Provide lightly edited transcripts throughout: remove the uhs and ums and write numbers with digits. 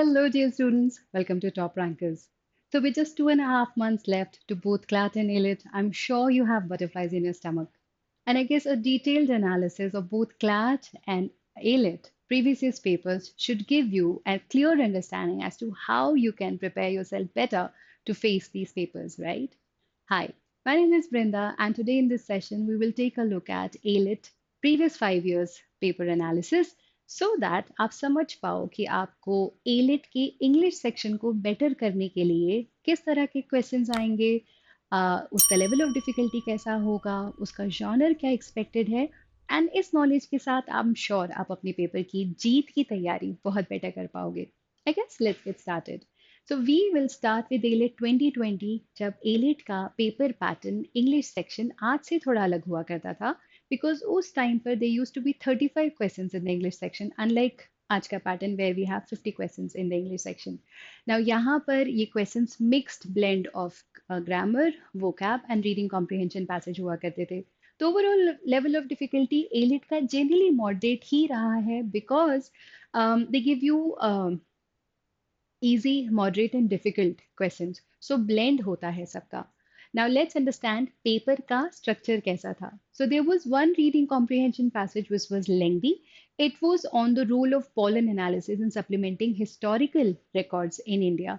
Hello, dear students. Welcome to Top Rankers. So, with just 2.5 months left to both CLAT and AILET, I'm sure you have butterflies in your stomach. And I guess a detailed analysis of both CLAT and AILET previous year's papers should give you a clear understanding as to how you can prepare yourself better to face these papers, right? Hi, my name is Brinda, and today in this session, we will take a look at AILET previous 5 years paper analysis so that आप समझ पाओ कि आपको elite के English section को better करने के लिए किस तरह के क्वेश्चंस आएंगे, उसका लेवल ऑफ डिफिकल्टी कैसा होगा, उसका जॉनर क्या एक्सपेक्टेड है। एंड इस नॉलेज के साथ आई एम श्योर आप अपने पेपर की जीत की तैयारी बहुत बेटर कर पाओगे। I guess let's get started. So we will start with elite 2020, जब एलिट का पेपर पैटर्न इंग्लिश सेक्शन आज से थोड़ा अलग हुआ करता था because उस time पर there used to be 35 questions in the English section, unlike आज का pattern where we have 50 questions in the English section. Now यहाँ पर ये questions mixed blend of grammar, vocab and reading comprehension passage हुआ करते थे. तो overall level of difficulty AILET का generally moderate ही रहा है because they give you easy, moderate and difficult questions. So blend होता है सबका. Now let's understand paper का structure कैसा था. So there was one reading comprehension passage which was lengthy. It was on the role of pollen analysis and supplementing historical records in India.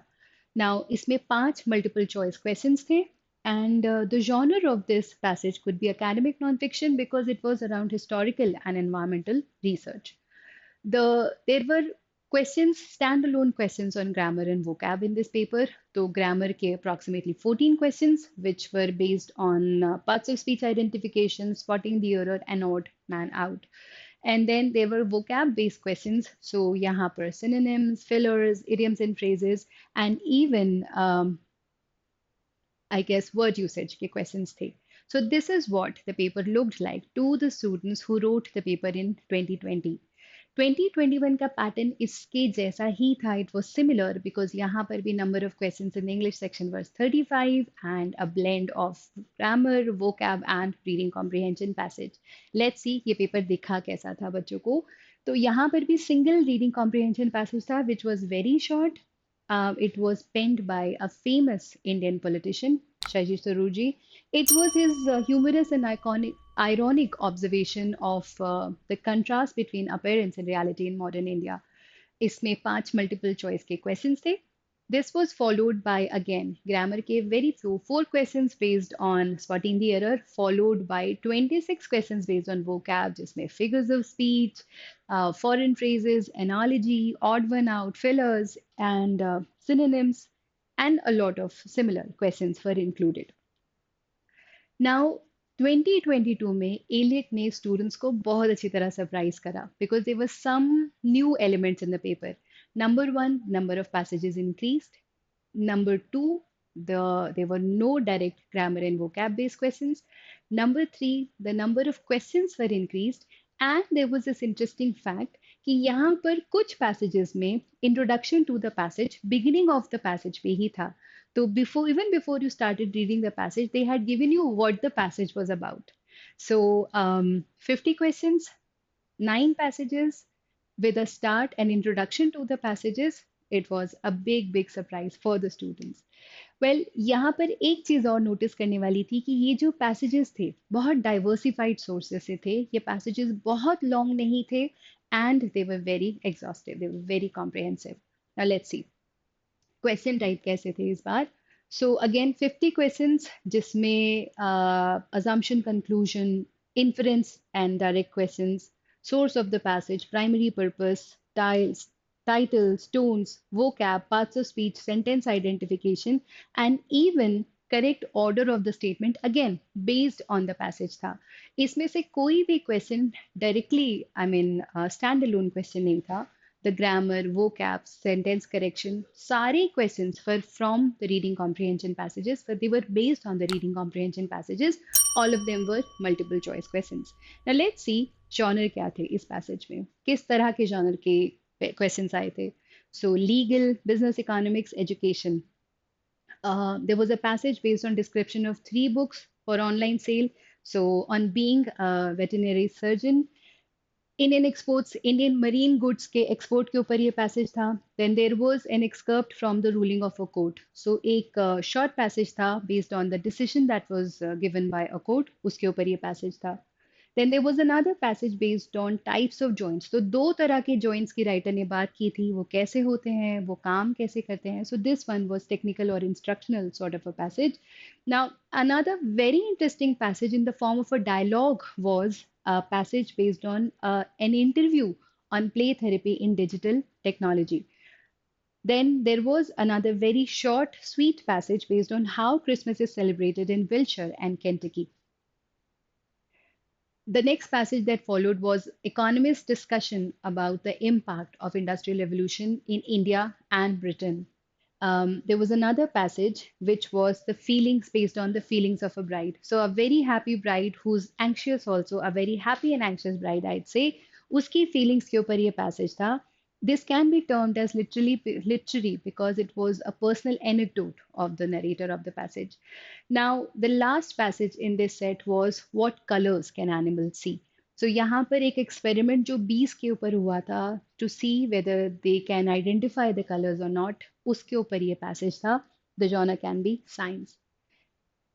Now इसमें 5 multiple choice questions थे. And the genre of this passage could be academic nonfiction because it was around historical and environmental research. There were questions, standalone questions on grammar and vocab in this paper. So grammar ke approximately 14 questions, which were based on parts of speech identification, spotting the error, and odd man out. And then there were vocab based questions. So yahan par synonyms, fillers, idioms and phrases, and even I guess word usage ke questions the. So this is what the paper looked like to the students who wrote the paper in 2020. 2021 का pattern इसके जैसा ही था. It was similar because यहाँ पर भी number of questions in the English section was 35 and a blend of grammar, vocab and reading comprehension passage. Let's see ये paper दिखा कैसा था बच्चों को. तो यहाँ पर भी सिंगल रीडिंग कॉम्प्रिहेंशन पैसेज था which was very short. It was penned by a famous Indian politician, Shaji Tharoor. It was his humorous and ironic observation of the contrast between appearance and reality in modern India. इसमें 5 multiple choice के questions थे. This was followed by again grammar के very few 4 questions based on spotting the error, followed by 26 questions based on vocab, जिसमें figures of speech, foreign phrases, analogy, odd one out, fillers, and synonyms, and a lot of similar questions were included. Now 2022 में Elliott ने students को बहुत अच्छी तरह surprise करा because there were some new elements in the paper. Number one, number of passages increased. Number two, there were no direct grammar and vocab based questions. Number three, the number of questions were increased. And there was this interesting fact कि यहाँ पर कुछ passages में introduction to the passage, beginning of the passage पे ही था. So even before you started reading the passage, they had given you what the passage was about. So 50 questions, 9 passages with a start and introduction to the passages. It was a big, big surprise for the students. Well, यहाँ पर एक चीज और notice करने वाली थी कि ये जो पैसेजेस थे बहुत डाइवर्सिफाइड सोर्सेस से थे. ये पैसेजेस बहुत लॉन्ग नहीं थे and they were very exhaustive, they were very comprehensive. Now let's see question type कैसे थे इस बार. सो अगेन 50 क्वेश्चंस जिसमें assumption, conclusion, inference and direct questions, source of the passage, primary purpose, titles, tones, vocab, parts of speech, sentence identification, and even correct order of the statement again based on the passage था. इसमें से कोई भी question directly, I mean standalone question नहीं था. The grammar, vocab, sentence correction, सारे questions were from the reading comprehension passages, but they were based on the reading comprehension passages. All of them were multiple choice questions. Now let's see genre क्या थे इस passage में, किस तरह के genre के questions आए थे. So legal, business, economics, education. There was a passage based on description of 3 books for online sale. So on being a veterinary surgeon, Indian exports, Indian marine goods के export के ऊपर ये passage था. Then there was an excerpt from the ruling of a court. So एक short passage था based on the decision that was given by a court, उसके ऊपर ये पैसेज था. Then there was another passage based on types of joints. तो दो तरह के joints की राइटर ने बात की थी, वो कैसे होते हैं, वो काम कैसे करते हैं. So this one was technical or instructional sort of a passage. Now another very interesting passage in the form of a dialogue was a passage based on an interview on play therapy in digital technology. Then there was another very short, sweet passage based on how Christmas is celebrated in Wiltshire and Kentucky. The next passage that followed was economists' discussion about the impact of industrial revolution in India and Britain. There was another passage which was the feelings based on the feelings of a bride. So a very happy bride who's anxious also, a very happy and anxious bride, I'd say, uski feelings के ऊपर ये passage था. This can be termed as literary because it was a personal anecdote of the narrator of the passage. Now, the last passage in this set was what colors can animals see? So यहाँ पर एक experiment जो bees के ऊपर हुआ था to see whether they can identify the colors or not, उसके ऊपर ये passage था. The genre can be science.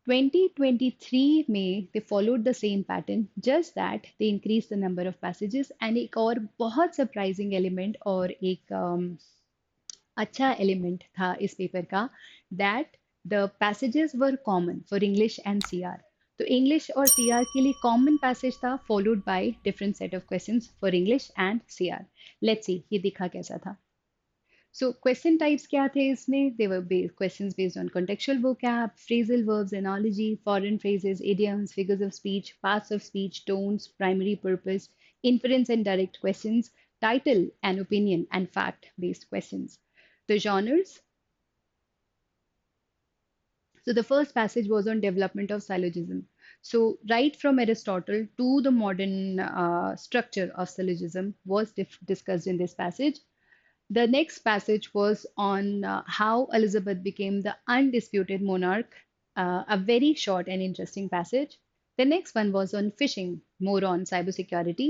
2023 में they followed the same pattern, just that they increased the number of passages. And एक और बहुत surprising element और एक अच्छा एलिमेंट था इस पेपर का, that the passages were common for English and CR. तो इंग्लिश और सीआर के लिए कॉमन पैसेज था, followed by different set of questions for English and CR. Let's see ये दिखा कैसा था. So question types क्या थे इसमें? They were questions based on contextual vocab, phrasal verbs, analogy, foreign phrases, idioms, figures of speech, parts of speech, tones, primary purpose, inference and direct questions, title and opinion, and fact-based questions. The genres. So the first passage was on development of syllogism. So right from Aristotle to the modern structure of syllogism was discussed in this passage. The next passage was on how Elizabeth became the undisputed monarch, a very short and interesting passage. The next one was on fishing, more on cybersecurity.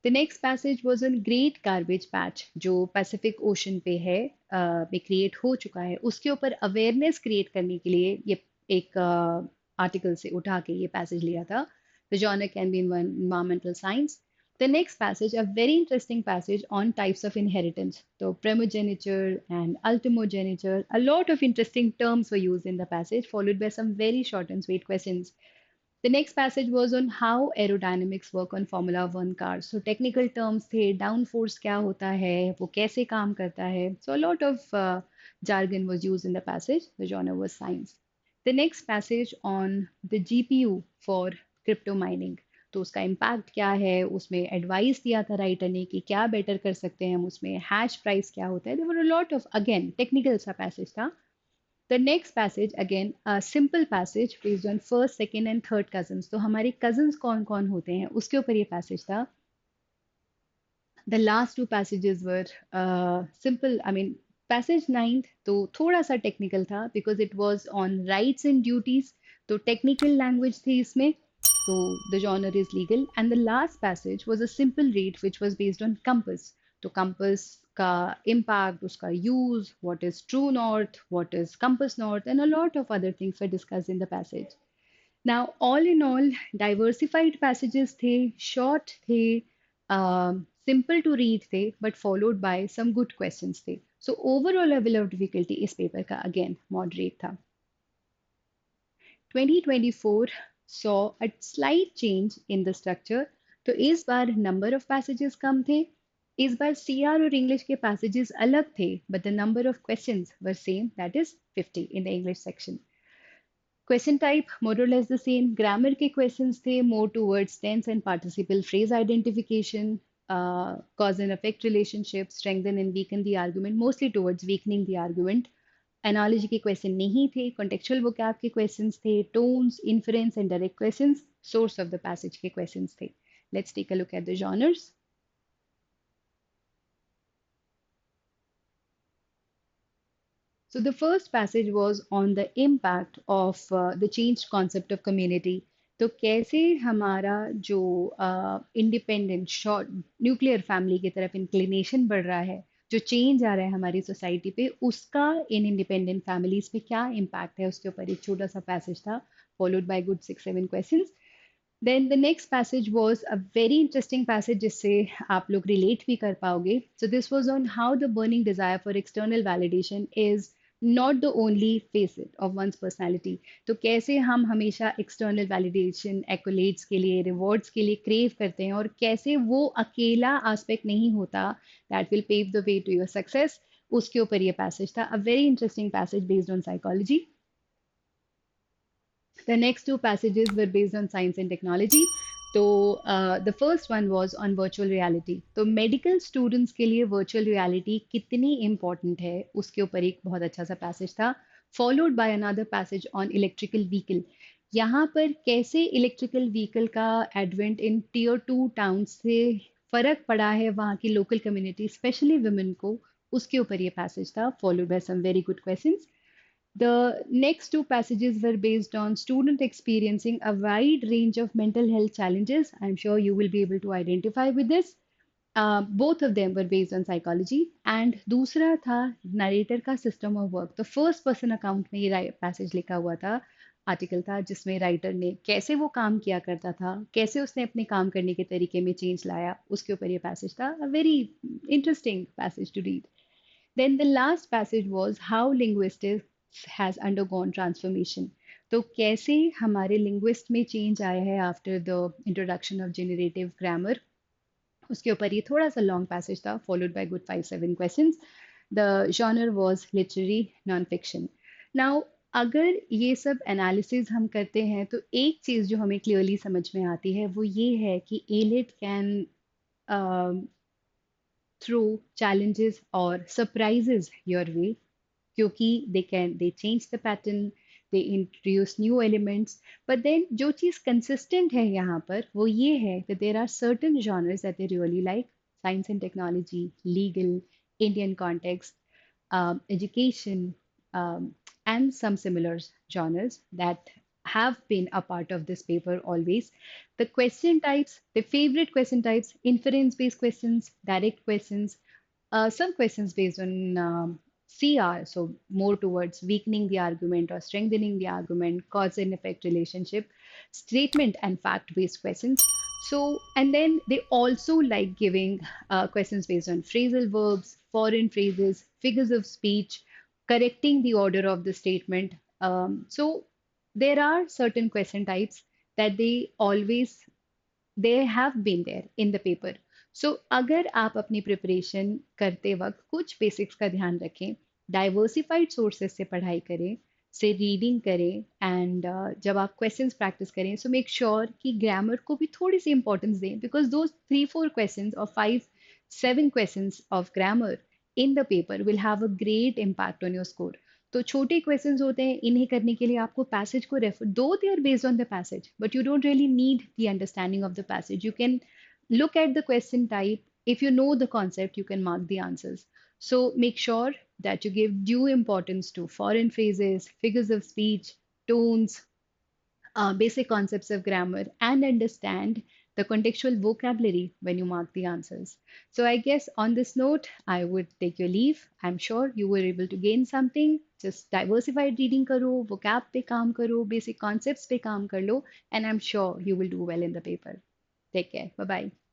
The next passage was on Great Garbage Patch, जो Pacific ocean पे है, में create हो चुका है. उसके ऊपर awareness create करने के लिए ये एक आर्टिकल से उठा के ये पैसेज लिया था. The genre can be environmental science. The next passage, a very interesting passage on types of inheritance. So primogeniture and ultimogeniture, a lot of interesting terms were used in the passage, followed by some very short and sweet questions. The next passage was on how aerodynamics work on Formula One cars. So technical terms थे, downforce क्या होता है, वो कैसे काम करता है. So a lot of jargon was used in the passage. The genre was science. The next passage on the GPU for crypto mining. तो उसका इम्पैक्ट क्या है, उसमें एडवाइस दिया था राइटर ने कि क्या बेटर कर सकते हैं हम उसमें, हैश प्राइस क्या होता है. There were a lot of again technical सा पैसेज था. The next passage, again, a simple passage based on first, second and third cousins. तो हमारे cousins कौन कौन होते हैं उसके ऊपर ये passage था. The last two passages were simple. I mean, passage ninth तो थोड़ा सा technical था because it was on rights and duties. तो technical language थी इसमें. So the genre is legal. And the last passage was a simple read which was based on compass. तो compass का impact, उसका use, what is true north, what is compass north, and a lot of other things were discussed in the passage. Now, all in all, diversified passages थे, short थे, simple to read थे, but followed by some good questions थे. So overall level of difficulty इस paper का again moderate था. 2024 saw a slight change in the structure. तो इस बार number of passages कम थे. इस बार CR और English के passages अलग थे, but the number of questions were same, that is 50 in the English section. Question type more or less the same. Grammar के questions थे more towards tense and participle phrase identification, cause and effect relationship, strengthen and weaken the argument, mostly towards weakening the argument. Analogy के question नहीं थे. Contextual vocab के questions थे. Tones, inference and direct questions. Source of the passage के questions थे. Let's take a look at the genres. So the first passage was on the impact of the changed concept of community. तो कैसे हमारा जो independent short nuclear family की तरफ inclination बढ़ रहा है, जो चेंज आ रहा है हमारी सोसाइटी पे, उसका इन इंडिपेंडेंट फैमिलीज पे क्या इम्पैक्ट है, उसके ऊपर एक छोटा सा पैसेज था, followed by good 6-7 questions. Then the next passage was a very interesting passage जिससे आप लोग relate भी कर पाओगे. So this was on how the burning desire for external validation is not the only facet of one's personality. तो कैसे हम हमेशा external validation, accolades के लिए, rewards के लिए crave करते हैं, और कैसे वो अकेला aspect नहीं होता that will pave the way to your success. उसके ऊपर ये passage था. A very interesting passage based on psychology. The next two passages were based on science and technology. So the first one was on virtual reality. तो medical students के लिए virtual reality कितनी important है, उसके ऊपर एक बहुत अच्छा सा passage था, followed by another passage on electrical vehicle. यहाँ पर कैसे electrical vehicle का advent in tier 2 towns से फर्क पड़ा है वहाँ की local community, especially women को, उसके ऊपर ये passage था, followed by some very good questions. The next two passages were based on student experiencing a wide range of mental health challenges. I'm sure you will be able to identify with this. Both of them were based on psychology. And दूसरा था narrator का system of work. तो first person account में ये passage लिखा हुआ था, article था, जिसमें राइटर ने कैसे वो काम किया करता था, कैसे उसने अपने काम करने के तरीके में चेंज लाया, उसके ऊपर ये पैसेज था. A very interesting passage to read. Then the last passage was how linguistics has undergone transformation. तो कैसे हमारे linguist में change आया है after the introduction of generative grammar. उसके ऊपर ये थोड़ा सा long passage था, followed by good 5-7 questions. The genre was literary non-fiction. Now अगर ये सब एनालिसिस हम करते हैं तो एक चीज़ जो हमें क्लियरली समझ में आती है वो ये है कि elite can throw challenges or surprises your way, क्योंकि they change the pattern, they introduce new elements. But then जो चीज़ consistent है यहाँ पर वो ये है that there are certain genres that they really like: science and technology, legal, Indian context, education, and some similar genres that have been a part of this paper always. The question types, the favorite question types: inference-based questions, direct questions, some questions based on CR, so more towards weakening the argument or strengthening the argument, cause and effect relationship, statement and fact based questions. So, and then they also like giving questions based on phrasal verbs, foreign phrases, figures of speech, correcting the order of the statement. So, there are certain question types that they have been there in the paper. So अगर आप अपनी preparation करते वक्त कुछ basics का ध्यान रखें, diversified sources से पढ़ाई करें, से रीडिंग करें, एंड जब आप क्वेश्चंस प्रैक्टिस करें, सो मेक श्योर कि ग्रामर को भी थोड़ी सी इंपॉर्टेंस दें, बिकॉज दो 3-4 questions और 5-7 questions of grammar in the paper will have a great impact on your score. तो छोटे क्वेश्चंस होते हैं, इन्हें करने के लिए आपको पैसेज को रेफर, दो they are based on the passage, but you don't really need the understanding of the passage. You can look at the question type. If you know the concept, you can mark the answers. So make sure that you give due importance to foreign phrases, figures of speech, tones, basic concepts of grammar, and understand the contextual vocabulary when you mark the answers. So I guess on this note, I would take your leave. I'm sure you were able to gain something. Just diversified reading karo, vocab pe kaam karo, basic concepts pe kaam kar lo, and I'm sure you will do well in the paper. Take care. Bye bye.